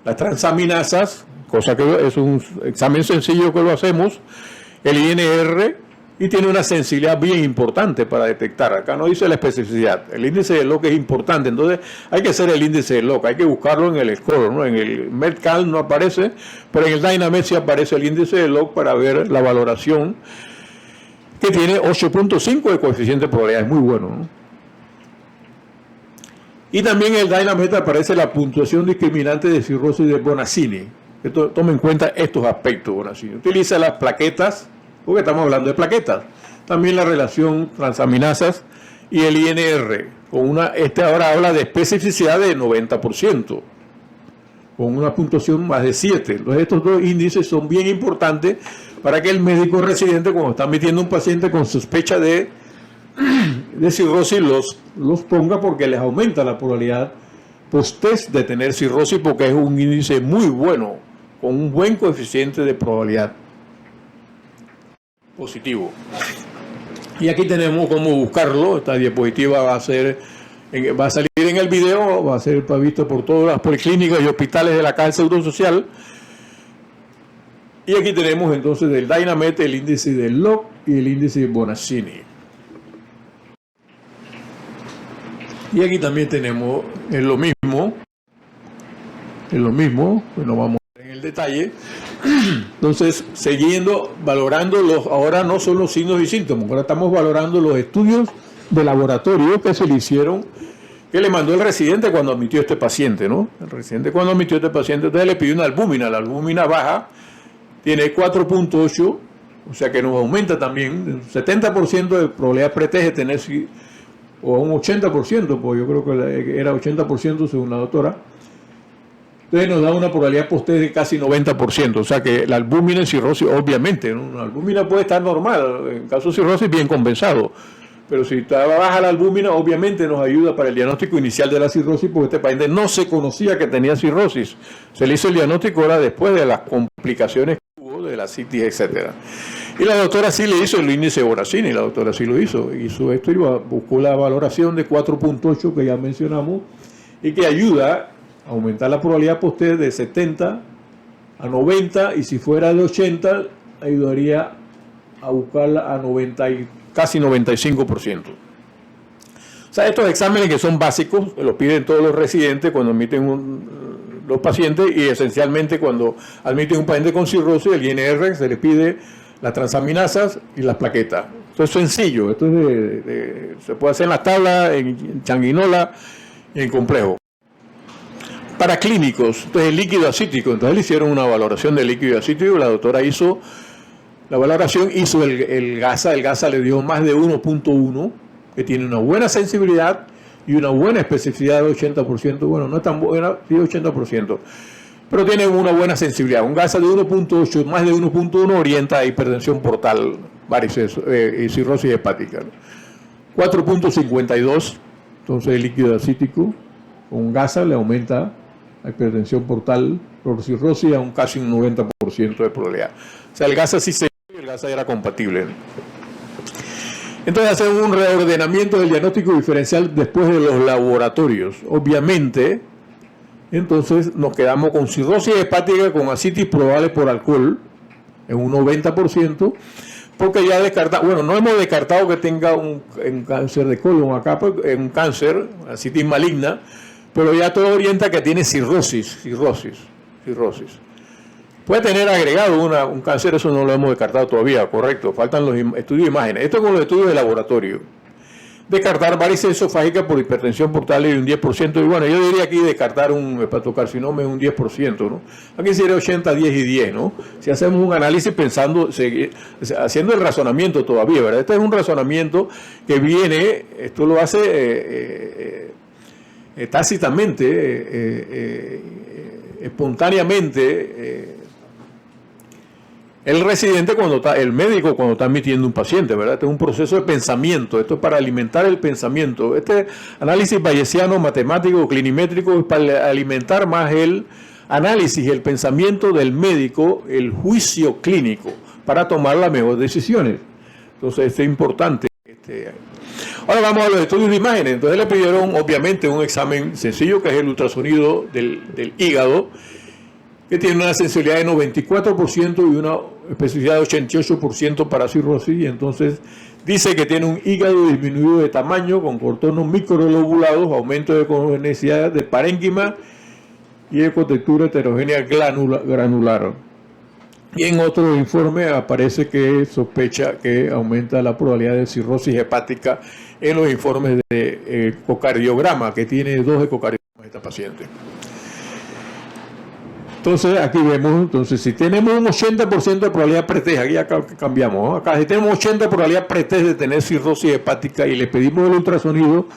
las transaminasas, cosa que es un examen sencillo que lo hacemos, el INR, y tiene una sensibilidad bien importante para detectar. Acá no dice la especificidad. El índice de log es importante, entonces hay que hacer el índice de log, hay que buscarlo en el score, ¿no? En el Metcal no aparece, pero en el Dynamet sí aparece el índice de log para ver la valoración, que tiene 8.5 de coeficiente de probabilidad, es muy bueno, ¿no? Y también en el Dynamet aparece la puntuación discriminante de cirrosis de Bonaccini. Tome en cuenta estos aspectos, Bonaccini. Utiliza las plaquetas, porque estamos hablando de plaquetas. También la relación transaminasas y el INR. Ahora habla de especificidad de 90%, con una puntuación más de 7. Entonces estos dos índices son bien importantes para que el médico residente, cuando está metiendo un paciente con sospecha de cirrosis, los ponga, porque les aumenta la probabilidad post-test de tener cirrosis, porque es un índice muy bueno, con un buen coeficiente de probabilidad positivo. Y aquí tenemos cómo buscarlo. Esta diapositiva va a salir en el video, va a ser visto por todas las policlínicas y hospitales de la Caja del Seguro Social. Y aquí tenemos entonces del Dynamet el índice de log y el índice de Bonaccini. Y aquí también tenemos lo mismo, pues no vamos en el detalle. Entonces, valorando ahora no son los signos y síntomas, ahora estamos valorando los estudios de laboratorio que se le hicieron, que le mandó el residente cuando admitió a este paciente, ¿no? El residente cuando admitió a este paciente, entonces le pidió una albúmina, la albúmina baja, tiene 4.8, o sea que nos aumenta también, 70% de probabilidad pretest de tener, o un 80%, pues yo creo que era 80% según la doctora. Entonces nos da una probabilidad post-test de casi 90%, o sea que la albúmina en cirrosis, obviamente, ¿no? Una albúmina puede estar normal, en caso de cirrosis bien compensado, pero si está baja la albúmina, obviamente nos ayuda para el diagnóstico inicial de la cirrosis, porque este paciente no se conocía que tenía cirrosis. Se le hizo el diagnóstico ahora después de las complicaciones que hubo, de la citis, etcétera. Y la doctora sí le hizo el índice de Bonaccini, la doctora sí lo hizo esto y buscó la valoración de 4.8 que ya mencionamos, y que ayuda a aumentar la probabilidad post-test de 70 a 90, y si fuera de 80, ayudaría a buscarla a 90 y casi 95%. O sea, estos exámenes que son básicos, los piden todos los residentes cuando admiten los pacientes, y esencialmente cuando admiten un paciente con cirrosis, el INR se le pide las transaminasas y las plaquetas. Esto es sencillo, esto es se puede hacer en la tabla, en changuinola y en complejo. Para clínicos, entonces el líquido acítico, entonces le hicieron una valoración del líquido acítico, la doctora hizo la valoración, hizo el GASA le dio más de 1.1, que tiene una buena sensibilidad y una buena especificidad de 80%, bueno, no es tan buena, sí 80%, pero tiene una buena sensibilidad. Un GASA de 1.8, más de 1.1 orienta a hipertensión portal, varices y cirrosis hepática. 4.52, entonces el líquido acítico, con un GASA le aumenta la hipertensión portal por cirrosis a casi un 90% de probabilidad. O sea, el GASA sí se dio y el GASA era compatible. Entonces hacen un reordenamiento del diagnóstico diferencial después de los laboratorios. Obviamente, entonces nos quedamos con cirrosis hepática con ascitis probable por alcohol en un 90%, porque ya no hemos descartado que tenga un cáncer de colon acá, un cáncer, ascitis maligna, pero ya todo orienta que tiene cirrosis. Puede tener agregado un cáncer, eso no lo hemos descartado todavía, correcto, faltan los estudios de imágenes. Esto es con los estudios de laboratorio. descartar varices esofágicas por hipertensión portal de un 10%. Y bueno, yo diría aquí descartar un hepatocarcinoma es un 10%, ¿no? Aquí sería 80, 10 y 10, ¿no? Si hacemos un análisis pensando, haciendo el razonamiento todavía, ¿verdad? Este es un razonamiento que viene, esto lo hace tácitamente, espontáneamente, el residente el médico cuando está admitiendo un paciente, ¿verdad? Este es un proceso de pensamiento, esto es para alimentar el pensamiento. Este análisis bayesiano, matemático, clinimétrico, es para alimentar más el análisis y el pensamiento del médico, el juicio clínico, para tomar las mejores decisiones. Entonces, esto es importante. Ahora vamos a los estudios de imágenes. Entonces le pidieron, obviamente, un examen sencillo, que es el ultrasonido del hígado, que tiene una sensibilidad de 94% y una especificidad de 88% para cirrosis, y entonces dice que tiene un hígado disminuido de tamaño, con contornos microlobulados, aumento de congenesidad de parénquima y ecotextura heterogénea granular. Y en otro informe aparece que sospecha que aumenta la probabilidad de cirrosis hepática en los informes de ecocardiograma, que tiene 2 ecocardiogramas esta paciente. Entonces, aquí vemos, si tenemos un 80% de probabilidad pretest, aquí ya cambiamos, ¿no? Acá si tenemos 80% de probabilidad pretest de tener cirrosis hepática y le pedimos el ultrasonido,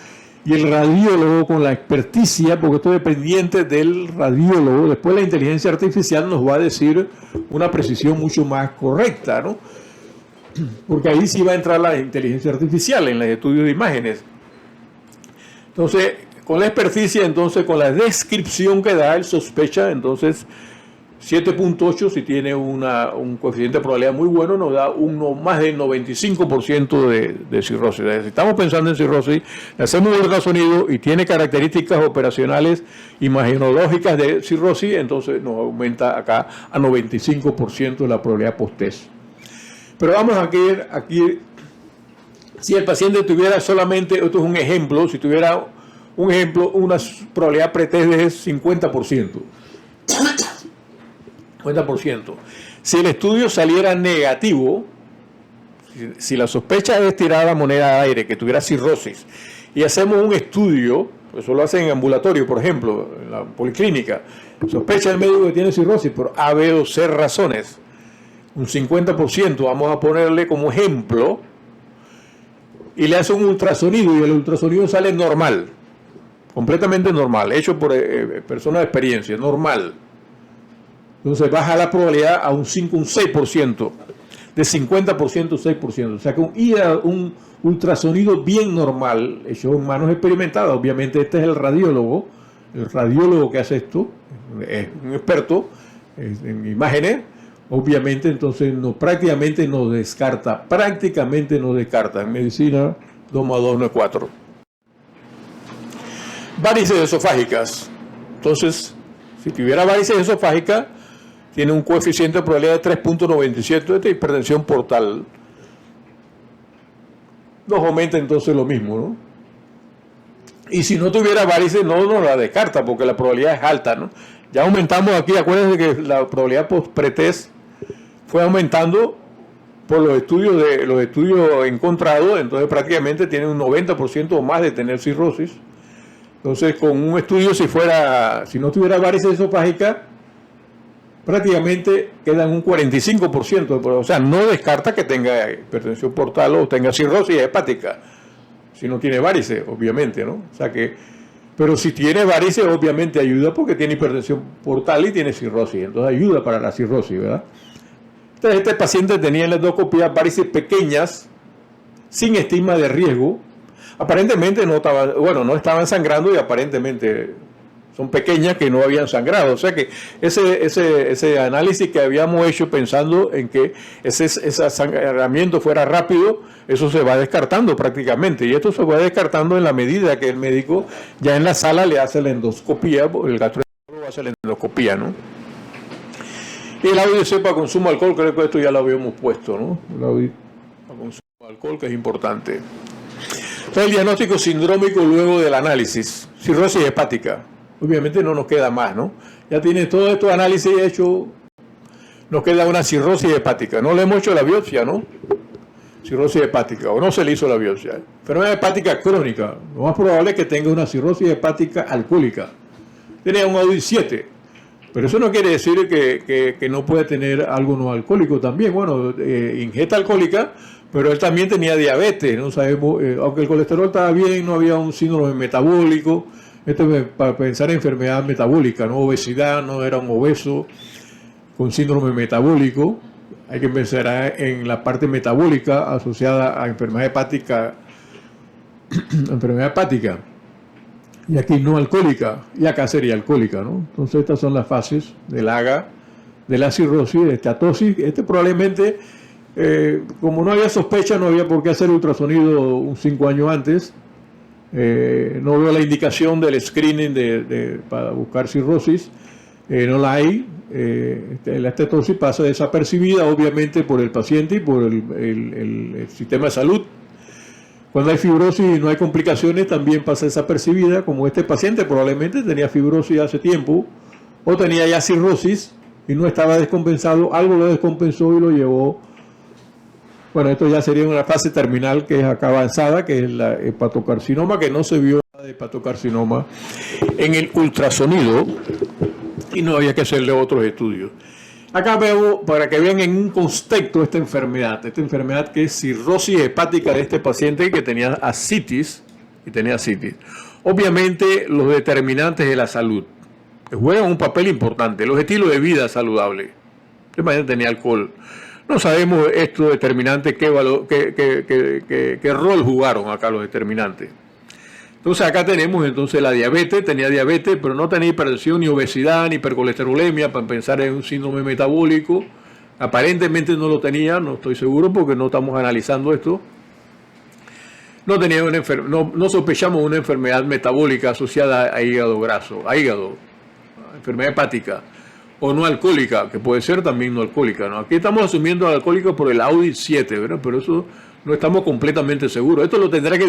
y el radiólogo con la experticia, porque esto es dependiente del radiólogo, después la inteligencia artificial nos va a decir una precisión mucho más correcta, ¿no? Porque ahí sí va a entrar la inteligencia artificial en los estudios de imágenes. Entonces, con la experticia, entonces con la descripción que da, él sospecha, entonces 7.8, si tiene un coeficiente de probabilidad muy bueno, nos da más del 95% de cirrosis. Si estamos pensando en cirrosis, le hacemos un ultrasonido y tiene características operacionales imagenológicas de cirrosis, entonces nos aumenta acá a 95% la probabilidad post-test. Pero vamos a ver aquí, si el paciente tuviera solamente, esto es un ejemplo, si tuviera un ejemplo, una probabilidad pretest de 50%. 50%. Si el estudio saliera negativo, si la sospecha es tirar la moneda al aire, que tuviera cirrosis, y hacemos un estudio, eso lo hacen en ambulatorio, por ejemplo, en la policlínica, sospecha el médico que tiene cirrosis por A, B o C razones, un 50%, vamos a ponerle como ejemplo, y le hace un ultrasonido, y el ultrasonido sale normal, completamente normal, hecho por personas de experiencia, normal. Entonces baja la probabilidad a un 6%, de 50% a 6%. O sea que un ultrasonido bien normal, hecho en manos experimentadas, obviamente este es el radiólogo que hace esto, es un experto en imágenes, obviamente entonces prácticamente no descarta, en medicina 2 más 2 no es 4. Varices esofágicas. Entonces, si tuviera varices esofágicas, tiene un coeficiente de probabilidad de 3.97 de hipertensión portal. Nos aumenta entonces lo mismo, ¿no? Y si no tuviera varices, no la descarta, porque la probabilidad es alta, ¿no? Ya aumentamos aquí, acuérdense que la probabilidad pretest fue aumentando por los estudios encontrados, entonces prácticamente tiene un 90% o más de tener cirrosis. Entonces, con un estudio, si no tuviera varices esofágicas, prácticamente quedan un 45%, o sea, no descarta que tenga hipertensión portal o tenga cirrosis hepática, si no tiene varices, obviamente, ¿no? O sea que, pero si tiene varices, obviamente ayuda porque tiene hipertensión portal y tiene cirrosis, entonces ayuda para la cirrosis, ¿verdad? Entonces, este paciente tenía en la endoscopia varices pequeñas, sin estigma de riesgo, aparentemente no estaban sangrando y aparentemente son pequeñas que no habían sangrado. O sea que ese análisis que habíamos hecho pensando en que ese sangramiento fuera rápido, eso se va descartando prácticamente. Y esto se va descartando en la medida que el médico ya en la sala le hace la endoscopía, el gastroenterólogo hace la endoscopía, ¿no? Y el AUDC para consumo de alcohol, creo que esto ya lo habíamos puesto, ¿no? El AUDC para consumo de alcohol, que es importante. Entonces, el diagnóstico sindrómico luego del análisis, cirrosis hepática. Obviamente no nos queda más, ¿no? Ya tiene todo estos análisis hecho, nos queda una cirrosis hepática. No le hemos hecho la biopsia, ¿no? cirrosis hepática, o no se le hizo la biopsia. Enfermedad hepática crónica, lo más probable es que tenga una cirrosis hepática alcohólica. Tenía un AUDI 7, pero eso no quiere decir que no puede tener algo no alcohólico también. Bueno, ingesta alcohólica, pero él también tenía diabetes, no sabemos, aunque el colesterol estaba bien, no había un síndrome metabólico. Esto es para pensar en enfermedad metabólica, no obesidad, no era un obeso con síndrome metabólico. Hay que pensar en la parte metabólica asociada a enfermedad hepática, y aquí no alcohólica, y acá sería alcohólica, ¿no? Entonces estas son las fases del AGA, de la cirrosis, de esteatosis. Probablemente, como no había sospecha, no había por qué hacer ultrasonido 5 años antes. No veo la indicación del screening para buscar cirrosis, no la hay. La estetosis pasa desapercibida, obviamente, por el paciente y por el sistema de salud. Cuando hay fibrosis y no hay complicaciones, también pasa desapercibida, como este paciente probablemente tenía fibrosis hace tiempo, o tenía ya cirrosis y no estaba descompensado, algo lo descompensó y lo llevó. Bueno, esto ya sería una fase terminal que es acá avanzada, que es la hepatocarcinoma, que no se vio nada de hepatocarcinoma en el ultrasonido y no había que hacerle otros estudios. Acá veo, para que vean en un contexto esta enfermedad que es cirrosis hepática de este paciente que tenía ascitis, Obviamente los determinantes de la salud juegan un papel importante, los estilos de vida saludables. Este paciente tenía alcohol. No sabemos estos determinantes qué rol jugaron acá los determinantes. Entonces acá tenemos entonces la diabetes, tenía diabetes, pero no tenía hipertensión, ni obesidad, ni hipercolesterolemia, para pensar en un síndrome metabólico. Aparentemente no lo tenía, no estoy seguro porque no estamos analizando esto. No tenía no sospechamos una enfermedad metabólica asociada a hígado graso, enfermedad hepática, o no alcohólica, que puede ser también no alcohólica, ¿no? Aquí estamos asumiendo alcohólico por el AUDI 7, ¿verdad? Pero eso no estamos completamente seguros. Esto lo tendrá que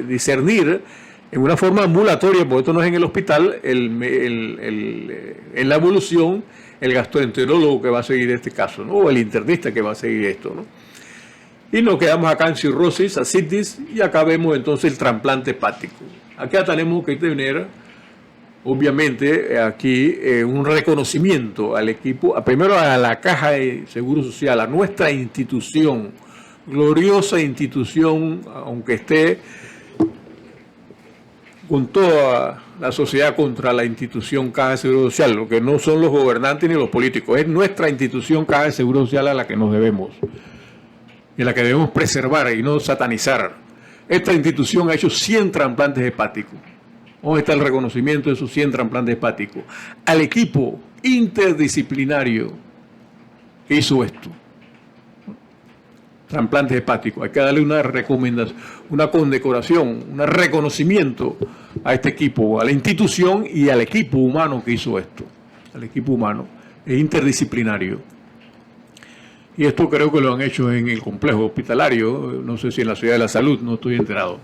discernir en una forma ambulatoria, porque esto no es en el hospital, en la evolución, el gastroenterólogo que va a seguir este caso, ¿no? O el internista que va a seguir esto, ¿no? Y nos quedamos acá en cirrosis, ascitis, y acá vemos entonces el trasplante hepático. Acá tenemos que tener, obviamente, aquí un reconocimiento al equipo, primero a la Caja de Seguro Social, a nuestra institución, gloriosa institución, aunque esté con toda la sociedad contra la institución Caja de Seguro Social, lo que no son los gobernantes ni los políticos, es nuestra institución Caja de Seguro Social a la que nos debemos, y a la que debemos preservar y no satanizar. Esta institución ha hecho 100 trasplantes hepáticos. ¿Dónde está el reconocimiento de esos 100 trasplantes hepáticos? Al equipo interdisciplinario que hizo esto. Trasplantes hepáticos. Hay que darle una recomendación, una condecoración, un reconocimiento a este equipo, a la institución y al equipo humano que hizo esto. Al equipo humano interdisciplinario. Y esto creo que lo han hecho en el complejo hospitalario, no sé si en la Ciudad de la Salud, no estoy enterado.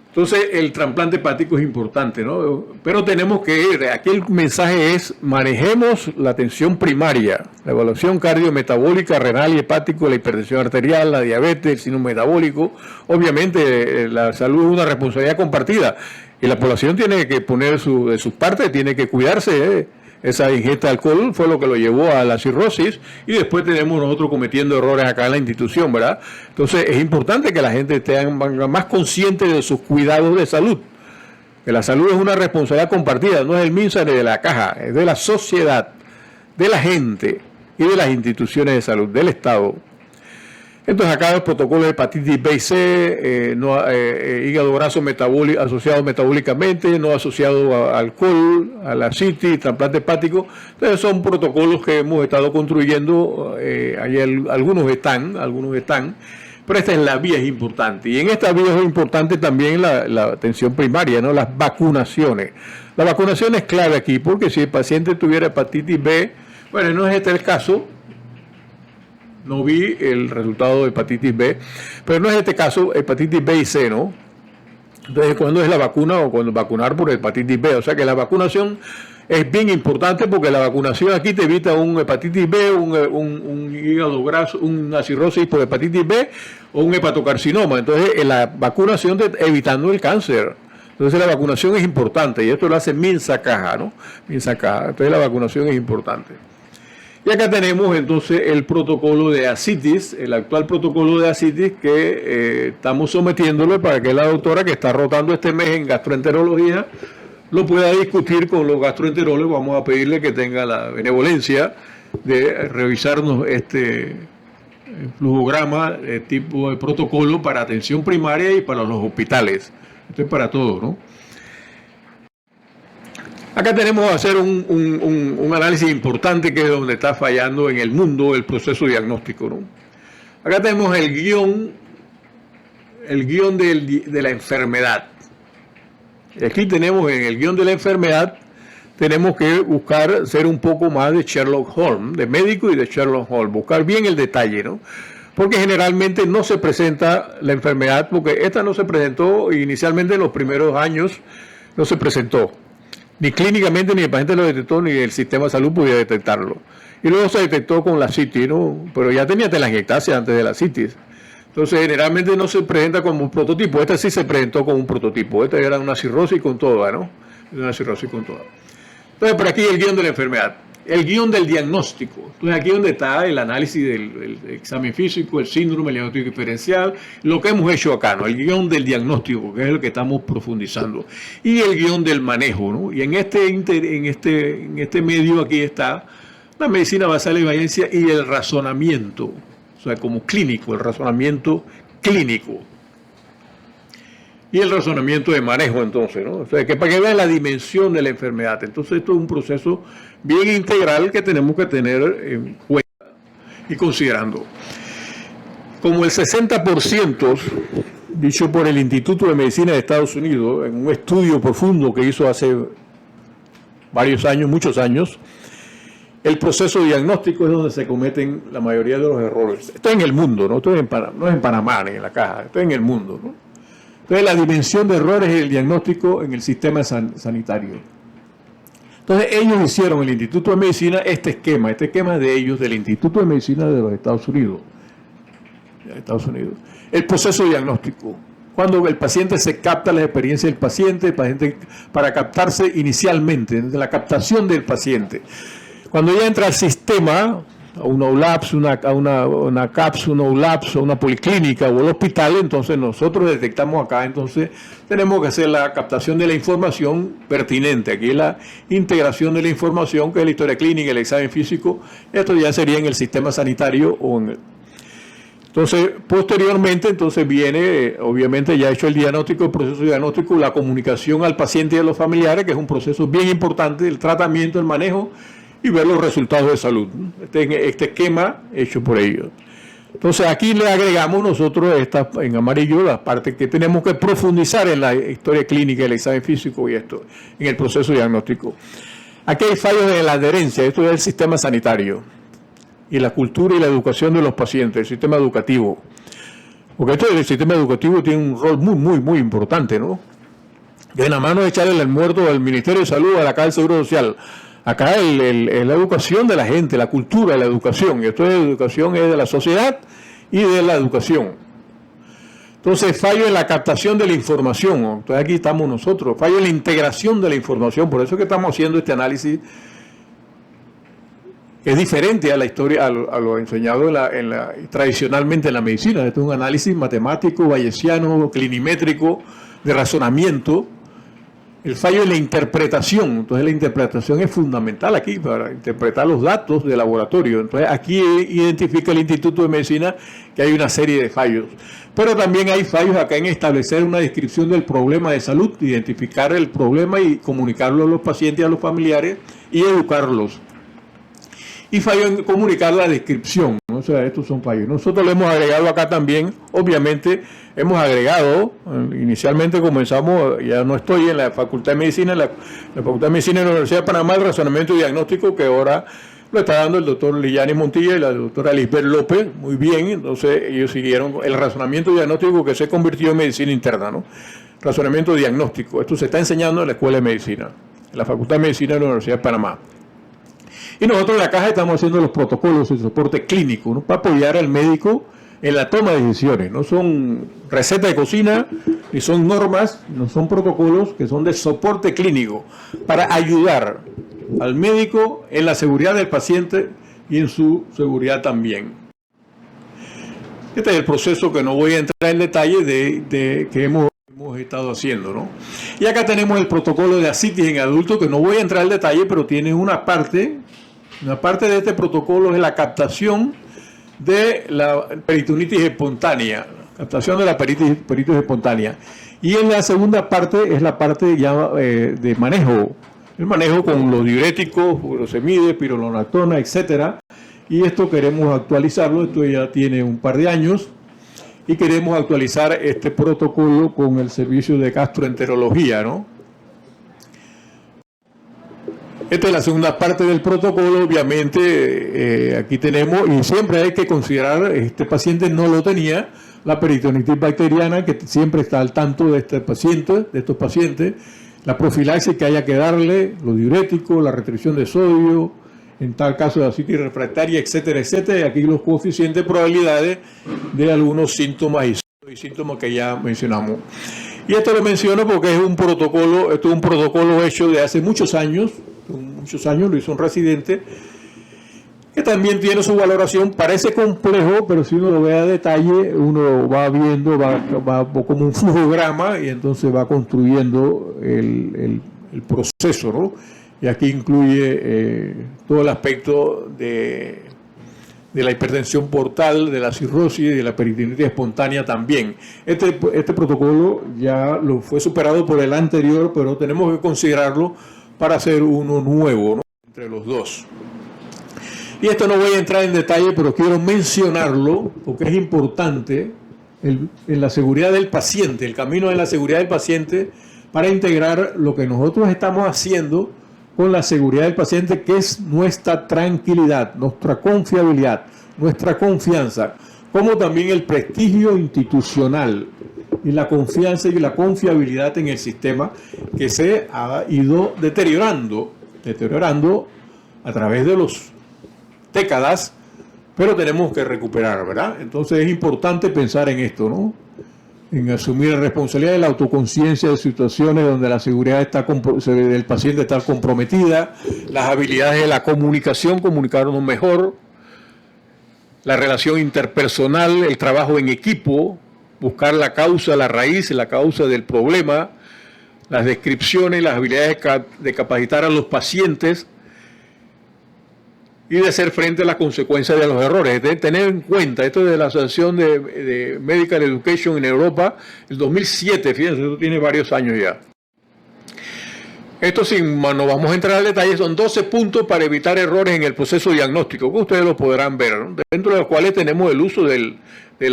Entonces, el trasplante hepático es importante, ¿no? Pero tenemos que ir, aquí el mensaje es, manejemos la atención primaria, la evaluación cardiometabólica, renal y hepático, la hipertensión arterial, la diabetes, el síndrome metabólico. Obviamente, la salud es una responsabilidad compartida y la población tiene que poner de su parte, tiene que cuidarse, ¿eh? Esa ingesta de alcohol fue lo que lo llevó a la cirrosis y después tenemos nosotros cometiendo errores acá en la institución, ¿verdad? Entonces es importante que la gente esté más consciente de sus cuidados de salud. Que la salud es una responsabilidad compartida, no es el MINSA ni de la Caja, es de la sociedad, de la gente y de las instituciones de salud, del Estado. Entonces acá los protocolos de hepatitis B y C, hígado graso asociado metabólicamente, no asociado a alcohol, a la ascitis, trasplante hepático. Entonces son protocolos que hemos estado construyendo, algunos están, pero esta es la vía, es importante. Y en esta vía es importante también la atención primaria, ¿no? Las vacunaciones. La vacunación es clave aquí, porque si el paciente tuviera hepatitis B, bueno, no es este el caso. No vi el resultado de hepatitis B, pero no es este caso, hepatitis B y C, ¿no? Entonces, ¿cuándo es la vacuna o cuando vacunar por hepatitis B? O sea que la vacunación es bien importante porque la vacunación aquí te evita un hepatitis B, un hígado graso, una cirrosis por hepatitis B o un hepatocarcinoma. Entonces, la vacunación evitando el cáncer. Entonces, la vacunación es importante y esto lo hace Minsa Caja, ¿no? Minsa Caja. Entonces, la vacunación es importante. Y acá tenemos entonces el protocolo de ascitis, el actual protocolo de ascitis que estamos sometiéndolo para que la doctora que está rotando este mes en gastroenterología lo pueda discutir con los gastroenterólogos. Vamos a pedirle que tenga la benevolencia de revisarnos este flujograma, tipo de protocolo para atención primaria y para los hospitales. Esto es para todos, ¿no? Acá tenemos que hacer un análisis importante que es donde está fallando en el mundo el proceso diagnóstico, ¿no? Acá tenemos el guión de la enfermedad. Aquí tenemos en el guión de la enfermedad, tenemos que buscar ser un poco más de Sherlock Holmes, de médico y de Sherlock Holmes, buscar bien el detalle, ¿no? Porque generalmente no se presenta la enfermedad, porque esta no se presentó inicialmente en los primeros años, no se presentó. Ni clínicamente, ni el paciente lo detectó, ni el sistema de salud podía detectarlo. Y luego se detectó con la citis, ¿no? Pero ya tenía telangiectasia antes de la citis. Entonces, generalmente no se presenta como un prototipo. Esta sí se presentó como un prototipo. Esta era una cirrosis con toda, ¿no? Una cirrosis con toda. Entonces, por aquí el guión de la enfermedad. El guión del diagnóstico. Entonces, aquí donde está el análisis del examen físico, el síndrome, el diagnóstico diferencial, lo que hemos hecho acá, ¿no? El guión del diagnóstico, que es el que estamos profundizando. Y el guión del manejo, ¿no? Y en este medio aquí está la medicina basal y evidencia y el razonamiento. O sea, como clínico, el razonamiento clínico. Y el razonamiento de manejo, entonces, ¿no? O sea, que para que vean la dimensión de la enfermedad. Entonces, esto es un proceso bien integral que tenemos que tener en cuenta y considerando. Como el 60%, dicho por el Instituto de Medicina de Estados Unidos, en un estudio profundo que hizo hace varios años, muchos años, el proceso diagnóstico es donde se cometen la mayoría de los errores. Esto es en el mundo, ¿no? Esto es no es en Panamá ni en la caja, esto es en el mundo, ¿no? Entonces, la dimensión de errores es el diagnóstico en el sistema sanitario. Entonces, ellos hicieron, el Instituto de Medicina, este esquema de ellos, del Instituto de Medicina de los Estados Unidos. El proceso diagnóstico. Cuando el paciente se capta la experiencia del paciente para captarse inicialmente, desde la captación del paciente. Cuando ya entra al sistema, a una OLAPS, una CAPS, una OLAPS, una policlínica o el hospital, entonces nosotros detectamos acá, entonces tenemos que hacer la captación de la información pertinente. Aquí es la integración de la información, que es la historia clínica, el examen físico. Esto ya sería en el sistema sanitario o en el... Entonces, posteriormente, entonces viene, obviamente ya hecho el diagnóstico, el proceso diagnóstico, la comunicación al paciente y a los familiares, que es un proceso bien importante, el tratamiento, el manejo, y ver los resultados de salud. Este esquema hecho por ellos. Entonces aquí le agregamos nosotros en amarillo las partes que tenemos que profundizar en la historia clínica, el examen físico y esto, en el proceso diagnóstico. Aquí hay fallos de la adherencia, esto es el sistema sanitario y la cultura y la educación de los pacientes, el sistema educativo. Porque esto del sistema educativo tiene un rol muy importante, ¿no? De la mano de echarle el muerto al Ministerio de Salud, a la Caja del Seguro Social. Acá la educación de la gente, la cultura, la educación. Y esto de educación es de la sociedad y de la educación. Entonces, fallo en la captación de la información. Entonces, aquí estamos nosotros. Fallo en la integración de la información. Por eso es que estamos haciendo este análisis. Es diferente a la historia, a lo enseñado tradicionalmente en la medicina. Esto es un análisis matemático, bayesiano, clinimétrico, de razonamiento. El fallo en la interpretación. Entonces la interpretación es fundamental aquí para interpretar los datos de laboratorio. Entonces aquí identifica el Instituto de Medicina que hay una serie de fallos. Pero también hay fallos acá en establecer una descripción del problema de salud, identificar el problema y comunicarlo a los pacientes y a los familiares y educarlos. Y fallo en comunicar la descripción, ¿no? O sea, estos son fallos. Nosotros lo hemos agregado acá también, obviamente hemos agregado, inicialmente comenzamos, ya no estoy en la Facultad de Medicina, en la Facultad de Medicina de la Universidad de Panamá, el razonamiento diagnóstico que ahora lo está dando el doctor Lillanes Montilla y la doctora Lisbeth López, muy bien. Entonces ellos siguieron el razonamiento diagnóstico que se convirtió en medicina interna, ¿no? razonamiento diagnóstico. Esto se está enseñando en la Escuela de Medicina, en la Facultad de Medicina de la Universidad de Panamá. Y nosotros en la caja estamos haciendo los protocolos de soporte clínico, ¿no?, para apoyar al médico en la toma de decisiones. No son recetas de cocina, ni son normas, no son protocolos, que son de soporte clínico, para ayudar al médico en la seguridad del paciente y en su seguridad también. Este es el proceso que no voy a entrar en detalle que hemos estado haciendo, ¿no? Y acá tenemos el protocolo de ascitis en adultos, que no voy a entrar en detalle, pero tiene una parte de este protocolo es la captación de la peritonitis espontánea, captación de la peritonitis espontánea. Y en la segunda parte es la parte ya de manejo, el manejo con los diuréticos, furosemide, spironolactona, etcétera. Y esto queremos actualizarlo, esto ya tiene un par de años, y queremos actualizar este protocolo con el servicio de gastroenterología, ¿no? Esta es la segunda parte del protocolo. Obviamente aquí tenemos, y siempre hay que considerar, este paciente no lo tenía, la peritonitis bacteriana, que siempre está al tanto de estos pacientes, la profilaxis que haya que darle, los diuréticos, la restricción de sodio, en tal caso de ascitis refractaria, etcétera, etcétera, y aquí los coeficientes de probabilidades de algunos síntomas y síntomas que ya mencionamos. Y esto lo menciono porque esto es un protocolo hecho de hace muchos años, lo hizo un residente, que también tiene su valoración. Parece complejo, pero si uno lo ve a detalle, uno va viendo, va como un flujograma, y entonces va construyendo el proceso, ¿no? Y aquí incluye todo el aspecto de la hipertensión portal, de la cirrosis y de la peritonitis espontánea también. Este protocolo ya lo fue superado por el anterior, pero tenemos que considerarlo para hacer uno nuevo, ¿no?, entre los dos. Y esto no voy a entrar en detalle, pero quiero mencionarlo porque es importante en la seguridad del paciente, el camino de la seguridad del paciente, para integrar lo que nosotros estamos haciendo con la seguridad del paciente, que es nuestra tranquilidad, nuestra confiabilidad, nuestra confianza, como también el prestigio institucional y la confianza y la confiabilidad en el sistema, que se ha ido deteriorando a través de las décadas, pero tenemos que recuperar, ¿verdad? Entonces es importante pensar en esto, ¿no?, en asumir la responsabilidad de la autoconciencia de situaciones donde la seguridad del paciente está comprometida, las habilidades de la comunicación, comunicarnos mejor, la relación interpersonal, el trabajo en equipo, buscar la causa, la raíz, la causa del problema, las descripciones, las habilidades de capacitar a los pacientes y de hacer frente a las consecuencias de los errores. De tener en cuenta, esto de la Asociación de Medical Education en Europa, el 2007, fíjense, esto tiene varios años ya. Esto, no vamos a entrar al detalle, son 12 puntos para evitar errores en el proceso diagnóstico, que ustedes lo podrán ver, ¿no?, dentro de los cuales tenemos el uso del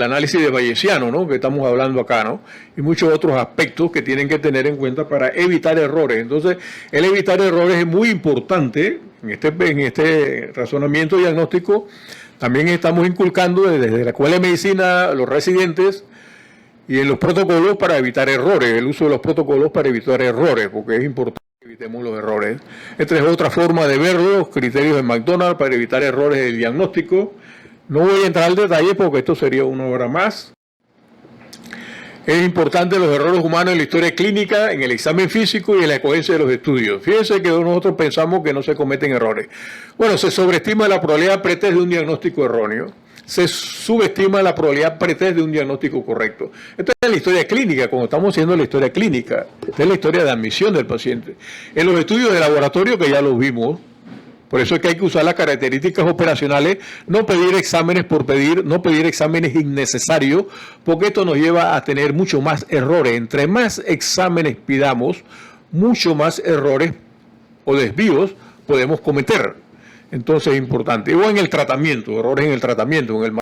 análisis de Bayesiano, ¿no?, que estamos hablando acá, ¿no?, y muchos otros aspectos que tienen que tener en cuenta para evitar errores. Entonces, el evitar errores es muy importante. En este razonamiento diagnóstico también estamos inculcando desde la Escuela de Medicina, los residentes, y en los protocolos para evitar errores, el uso de los protocolos para evitar errores, porque es importante que evitemos los errores. Esta es otra forma de verlo, los criterios de McDonald para evitar errores del diagnóstico. No voy a entrar al detalle porque esto sería una hora más. Es importante los errores humanos en la historia clínica, en el examen físico y en la coherencia de los estudios. Fíjense que nosotros pensamos que no se cometen errores. Bueno, se sobreestima la probabilidad pretest de un diagnóstico erróneo. Se subestima la probabilidad pretest de un diagnóstico correcto. Esto es la historia clínica, como estamos haciendo la historia clínica. Esta es la historia de admisión del paciente. En los estudios de laboratorio, que ya los vimos, por eso es que hay que usar las características operacionales, no pedir exámenes por pedir, no pedir exámenes innecesarios, porque esto nos lleva a tener mucho más errores. Entre más exámenes pidamos, mucho más errores o desvíos podemos cometer. Entonces es importante. O en el tratamiento, errores en el tratamiento, en el